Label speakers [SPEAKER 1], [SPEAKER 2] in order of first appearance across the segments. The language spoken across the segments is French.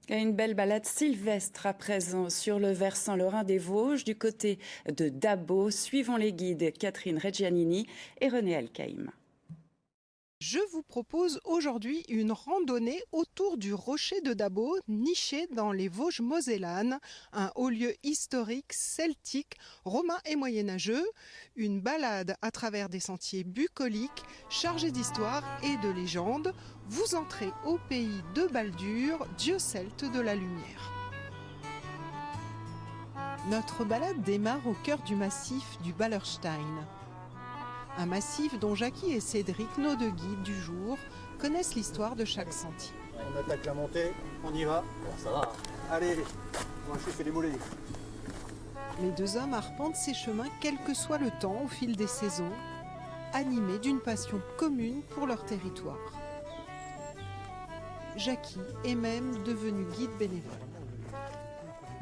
[SPEAKER 1] Et une belle balade sylvestre à présent sur le versant lorrain des Vosges, du côté de Dabo. Suivons les guides Catherine Reggianini et René Elkaïm.
[SPEAKER 2] Je vous propose aujourd'hui une randonnée autour du rocher de Dabo, niché dans les Vosges mosellanes, un haut lieu historique, celtique, romain et moyenâgeux. Une balade à travers des sentiers bucoliques, chargés d'histoire et de légendes. Vous entrez au pays de Baldur, dieu celte de la lumière. Notre balade démarre au cœur du massif du Ballerstein. Un massif dont Jackie et Cédric, nos deux guides du jour, connaissent l'histoire de chaque sentier.
[SPEAKER 3] On attaque la montée, on y va.
[SPEAKER 4] Bon, ça va.
[SPEAKER 3] Allez, on va chauffer les mollets.
[SPEAKER 2] Les deux hommes arpentent ces chemins quel que soit le temps au fil des saisons, animés d'une passion commune pour leur territoire. Jackie est même devenu guide bénévole.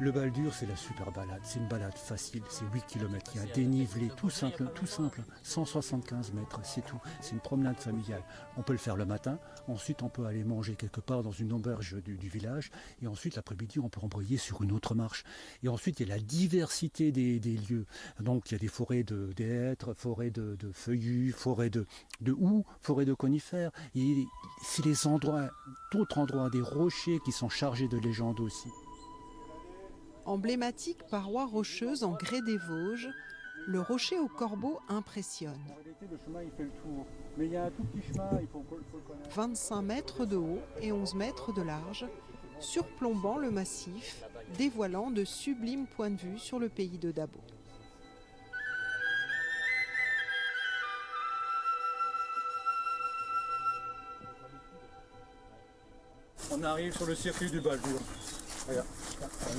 [SPEAKER 5] Le Baldur, c'est la super balade. C'est une balade facile, c'est 8 km. Il y a un dénivelé tout simple, 175 mètres, c'est tout. C'est une promenade familiale. On peut le faire le matin, ensuite on peut aller manger quelque part dans une auberge du village, et ensuite l'après-midi on peut embrayer sur une autre marche. Et ensuite il y a la diversité des lieux. Donc il y a des forêts d'hêtres, forêts de feuillus, forêts de houx, forêts de conifères. Et c'est les endroits, d'autres endroits, des rochers qui sont chargés de légendes aussi.
[SPEAKER 2] Emblématique paroi rocheuse en grès des Vosges, le rocher au corbeau impressionne.
[SPEAKER 3] En réalité, le chemin il fait le tour, mais il y a un tout petit chemin, il faut le connaître.
[SPEAKER 2] 25 mètres de haut et 11 mètres de large, surplombant le massif, dévoilant de sublimes points de vue sur le pays de Dabo.
[SPEAKER 3] On arrive sur le circuit du Baldur. Regarde,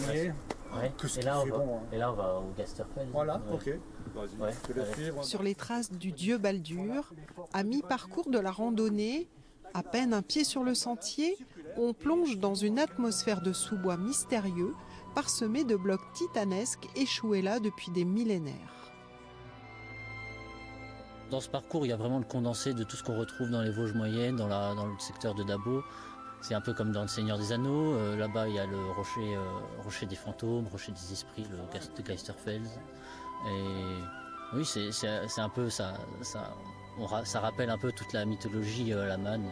[SPEAKER 3] on y est.
[SPEAKER 4] Ouais.
[SPEAKER 3] Qu'est-ce
[SPEAKER 4] Et,
[SPEAKER 3] qu'il
[SPEAKER 4] là,
[SPEAKER 3] fait bon, hein.
[SPEAKER 4] et là, on va au Gasterfeld.
[SPEAKER 3] Voilà,
[SPEAKER 4] Ouais.
[SPEAKER 3] ok. Vas-y,
[SPEAKER 4] Ouais,
[SPEAKER 3] je te laisse
[SPEAKER 4] allez.
[SPEAKER 3] suivre.
[SPEAKER 2] Sur les traces du dieu Baldur, à mi-parcours de la randonnée, à peine un pied sur le sentier, on plonge dans une atmosphère de sous-bois mystérieux, parsemé de blocs titanesques échoués là depuis des millénaires.
[SPEAKER 4] Dans ce parcours, il y a vraiment le condensé de tout ce qu'on retrouve dans les Vosges moyennes, dans le secteur de Dabo. C'est un peu comme dans le Seigneur des Anneaux. Là-bas, il y a le rocher des fantômes, rocher des esprits, le Geisterfeld. Et oui, c'est un peu ça rappelle un peu toute la mythologie lamanne.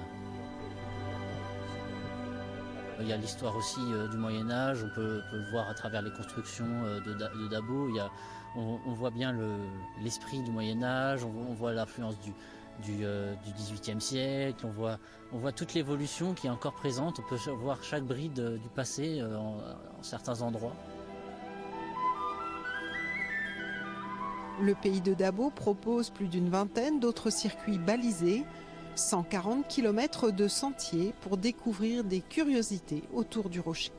[SPEAKER 4] Il y a l'histoire aussi du Moyen-Âge. On peut le voir à travers les constructions de Dabo. On voit bien l'esprit du Moyen-Âge. On voit l'influence du XVIIIe siècle, on voit toute l'évolution qui est encore présente, on peut voir chaque bride du passé en certains endroits.
[SPEAKER 2] Le pays de Dabo propose plus d'une vingtaine d'autres circuits balisés, 140 km de sentiers pour découvrir des curiosités autour du rocher.